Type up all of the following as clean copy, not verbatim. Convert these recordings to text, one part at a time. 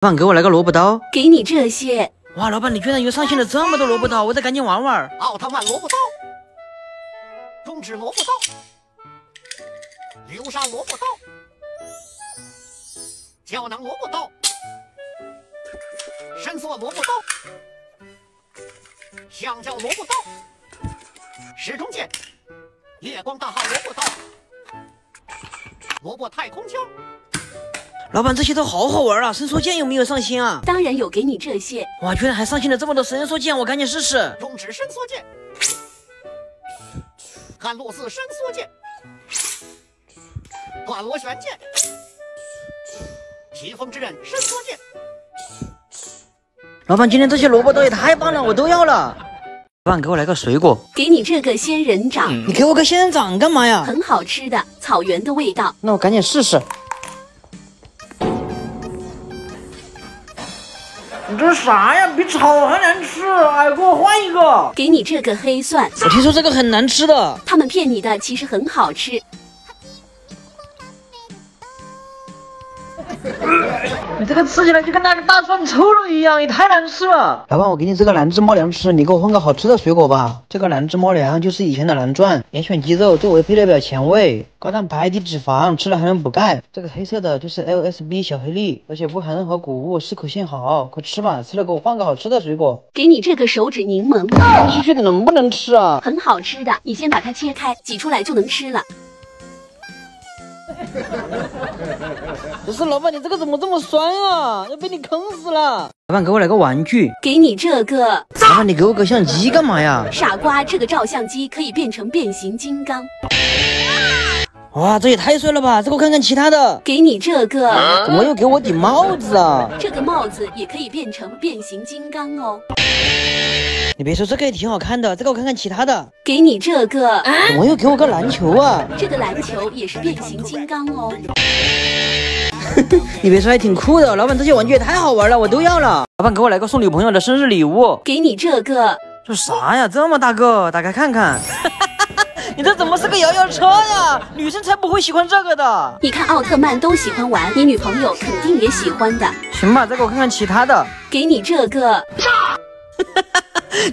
老板，给我来个萝卜刀。给你这些。哇，老板，你居然又上新了这么多萝卜刀，我得赶紧玩玩。奥特曼萝卜刀，中指萝卜刀，流沙萝卜刀，胶囊萝卜刀，伸缩萝卜刀，橡胶萝卜刀，时钟剑，夜光大号萝卜刀，萝卜太空枪。老板，这些都好好玩啊！伸缩剑有没有上新啊？当然有，给你这些。哇，居然还上新了这么多伸缩剑，我赶紧试试。中指伸缩剑，汉洛斯伸缩剑，断螺旋剑，疾风之刃伸缩剑。老板，今天这些萝卜刀也太棒了，我都要了。老板，给我来个水果。给你这个仙人掌。你给我个仙人掌干嘛呀？很好吃的，草原的味道。那我赶紧试试。你这是啥呀？比草还难吃！哎，给我换一个。给你这个黑蒜。我听说这个很难吃的。他们骗你的，其实很好吃。你这个吃起来就跟那个大蒜臭了一样，也太难吃了。老板，我给你这个蓝芝猫粮吃，你给我换个好吃的水果吧。这个蓝芝猫粮就是以前的蓝钻，严选鸡肉，作为配料表前味，高蛋白低脂肪，吃了还能补钙。这个黑色的就是 LSB 小黑粒，而且不含任何谷物，适口性好，快吃吧。吃了给我换个好吃的水果。给你这个手指柠檬。吃去的能不能吃啊？很好吃的，你先把它切开，挤出来就能吃了。不是老板，你这个怎么这么酸啊？要被你坑死了！老板，给我来个玩具。给你这个。老板，你给我个相机干嘛呀？傻瓜，这个照相机可以变成变形金刚。哇，这也太帅了吧！再给我看看其他的。给你这个。怎么又给我顶帽子啊？这个帽子也可以变成变形金刚哦。你别说，这个也挺好看的。再给我看看其他的。给你这个。怎么又给我个篮球啊？这个篮球也是变形金刚哦。你别说，还挺酷的。老板，这些玩具也太好玩了，我都要了。老板，给我来个送女朋友的生日礼物。给你这个。这啥呀？这么大个，打开看看。你这怎么是个摇摇车呀？女生才不会喜欢这个的。你看奥特曼都喜欢玩，你女朋友肯定也喜欢的。行吧，再给我看看其他的。给你这个。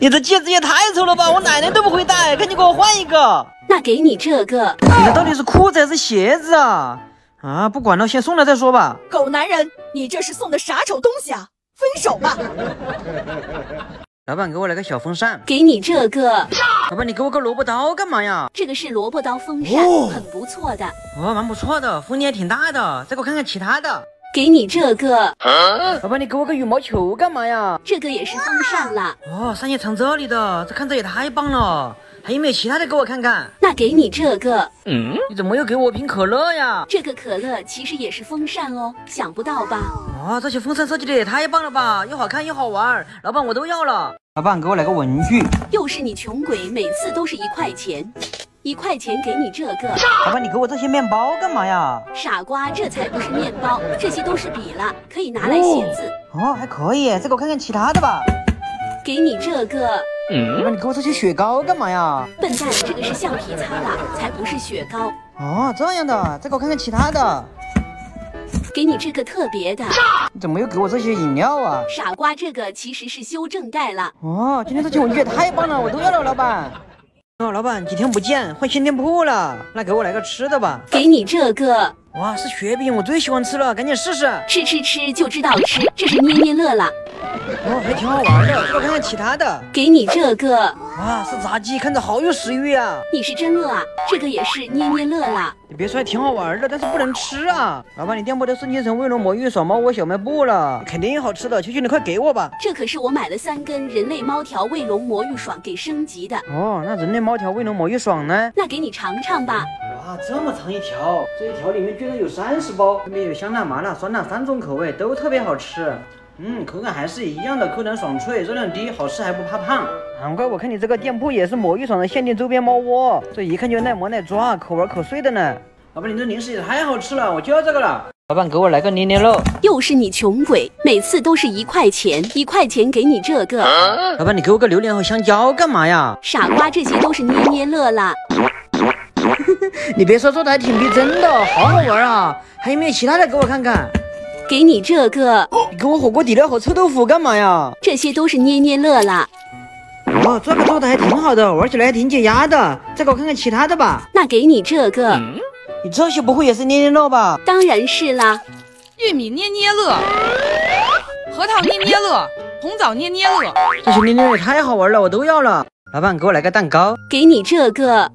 你的戒指也太丑了吧，我奶奶都不会戴，赶紧给我换一个。那给你这个。你这到底是裤子还是鞋子啊？啊，不管了，先送了再说吧。狗男人，你这是送的啥丑东西啊？分手吧。老板，给我来个小风扇。给你这个。老板，你给我个萝卜刀干嘛呀？这个是萝卜刀风扇，很不错的。哦，蛮不错的，风力也挺大的。再给我看看其他的。给你这个。老板，你给我个羽毛球干嘛呀？这个也是风扇啦。哦，扇叶藏这里的，这看着也太棒了。还有没有其他的给我看看？那给你这个。你怎么又给我瓶可乐呀？这个可乐其实也是风扇哦，想不到吧？哦，这些风扇设计的也太棒了吧，又好看又好玩。老板，我都要了。老板，给我来个文具。又是你穷鬼，每次都是1块钱。1块钱给你这个。老板，你给我这些面包干嘛呀？傻瓜，这才不是面包，这些都是笔了，可以拿来写字。哦，还可以，再给我看看其他的吧。给你这个。老板，你给我这些雪糕干嘛呀？笨蛋，这个是橡皮擦啦，才不是雪糕。哦，这样的，再给我看看其他的。给你这个特别的。你怎么又给我这些饮料啊？傻瓜，这个其实是修正带了。哦，今天这些文具也太棒了，我都要了，老板。哦，老板，几天不见，换新店铺了，那给我来个吃的吧。给你这个。哇，是雪饼，我最喜欢吃了，赶紧试试。吃就知道吃，这是捏捏乐啦。哦，还挺好玩的，我看看其他的。给你这个。哇，是炸鸡，看着好有食欲啊。你是真饿啊，这个也是捏捏乐啦。你别说，还挺好玩的，但是不能吃啊。老板，你店铺都升级成卫龙魔芋爽猫窝小卖部了，肯定好吃的，求求你快给我吧。这可是我买了3根人类猫条卫龙魔芋爽给升级的。哦，那人类猫条卫龙魔芋爽呢？那给你尝尝吧。哇，这么长一条，这一条里面居然有30包，分别有香辣、麻辣、酸辣3种口味，都特别好吃。口感还是一样的，口感爽脆，热量低，好吃还不怕胖。难怪我看你这个店铺也是魔芋爽的限定周边猫窝，这一看就耐磨耐抓，口玩口碎的呢。老板，你这零食也太好吃了，我就要这个了。老板，给我来个捏捏肉。又是你穷鬼，每次都是1块钱，1块钱给你这个。老板，你给我个榴莲和香蕉干嘛呀？傻瓜，这些都是捏捏乐啦。你别说，做的还挺逼真的，好好玩啊！还有没有其他的给我看看？给你这个，你给我火锅底料和臭豆腐干嘛呀？这些都是捏捏乐啦。哦，这个做的还挺好的，玩起来还挺解压的。再给我看看其他的吧。那给你这个，你这些不会也是捏捏乐吧？当然是啦。玉米捏捏乐，核桃捏捏乐，红枣捏捏乐。这些捏捏乐也太好玩了，我都要了。老板，给我来个蛋糕。给你这个，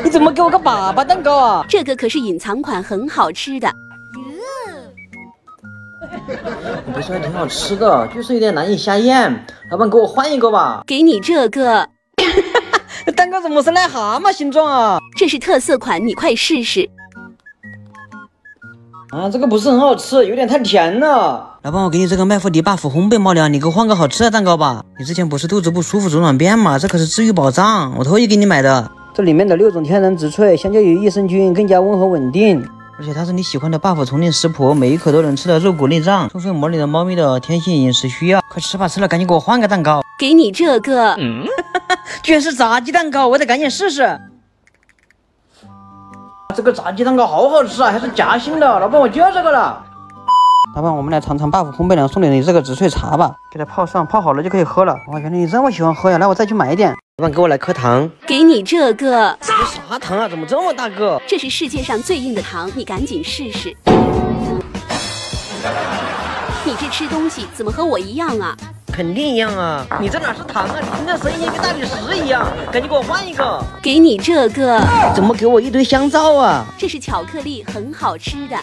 你怎么给我个粑粑蛋糕啊？这个可是隐藏款，很好吃的。你别说还挺好吃的，就是有点难以下咽。老板，给我换一个吧。给你这个，蛋糕怎么是癞蛤蟆形状啊？这是特色款，你快试试。啊，这个不是很好吃，有点太甜了。老板，我给你这个麦麸迪 buff 烘焙猫粮，你给我换个好吃的蛋糕吧。你之前不是肚子不舒服肿软便吗？这可是治愈宝藏，我特意给你买的。这里面的6种天然植萃，相较于益生菌更加温和稳定。而且它是你喜欢的 buff 丛林食谱，每一口都能吃的肉骨内脏，充分模拟了猫咪的天性饮食需要。快吃吧，吃了赶紧给我换个蛋糕。给你这个，居然是炸鸡蛋糕，我得赶紧试试。这个炸鸡蛋糕好好吃啊，还是夹心的。老板，我就要这个了。老板，我们来尝尝 buff 烘焙粮送给你这个植萃茶吧，给它泡上，泡好了就可以喝了。哇，原来你这么喜欢喝呀！来，我再去买一点。老板，给我来颗糖。给你这个，这啥糖啊？怎么这么大个？这是世界上最硬的糖，你赶紧试试。你这吃东西怎么和我一样啊？肯定一样啊！你这哪是糖啊？你听着声音跟大理石一样，赶紧给我换一个。给你这个，怎么给我一堆香皂啊？这是巧克力，很好吃的。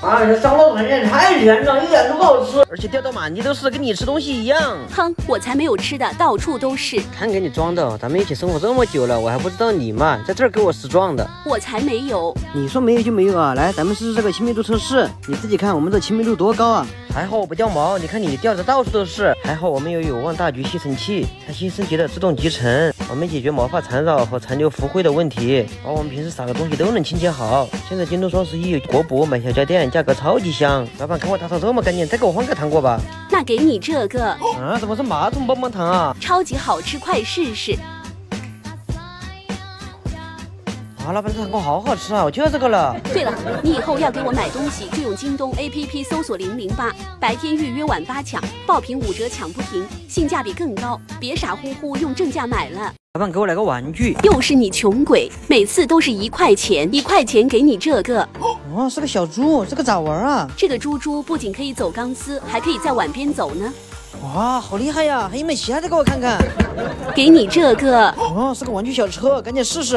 啊，这香皂水也太甜了，一点都不好吃，而且掉到满地都是，跟你吃东西一样。哼，我才没有吃的，到处都是。看给你装的，咱们一起生活这么久了，我还不知道你嘛，在这儿给我实装的。我才没有。你说没有就没有啊！来，咱们试试这个亲密度测试，你自己看我们的亲密度多高啊！还好我不掉毛，你看你掉的到处都是。还好我们有望大局吸尘器，它新升级的自动集尘，我们解决毛发缠绕和残留浮灰的问题，把我们平时撒的东西都能清洁好。现在京东双11国补买小家电，价格超级香。老板，看我打扫这么干净，再给我换个糖果吧。那给你这个啊，怎么是马桶棒棒糖啊？超级好吃，快试试。啊，老板，这糖果好好吃啊，我就要这个了。对了，你以后要给我买东西就用京东 APP 搜索008，白天预约，晚8抢，爆品5折抢不停，性价比更高，别傻乎乎用正价买了。老板，给我来个玩具。又是你穷鬼，每次都是1块钱，1块钱给你这个。哦，是个小猪，这个咋玩啊？这个猪猪不仅可以走钢丝，还可以在碗边走呢。哇，好厉害呀！还有没有其他的给我看看？给你这个。哦，是个玩具小车，赶紧试试。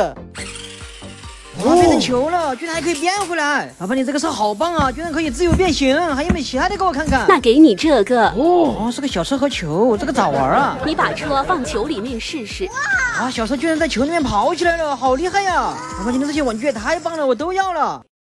哇，变成球了，居然还可以变回来！老板，你这个车好棒啊，居然可以自由变形！还有没有其他的给我看看？那给你这个。哦，是个小车和球，这个咋玩啊？你把车放球里面试试。啊，小车居然在球里面跑起来了，好厉害呀！老板，你的这些玩具也太棒了，我都要了。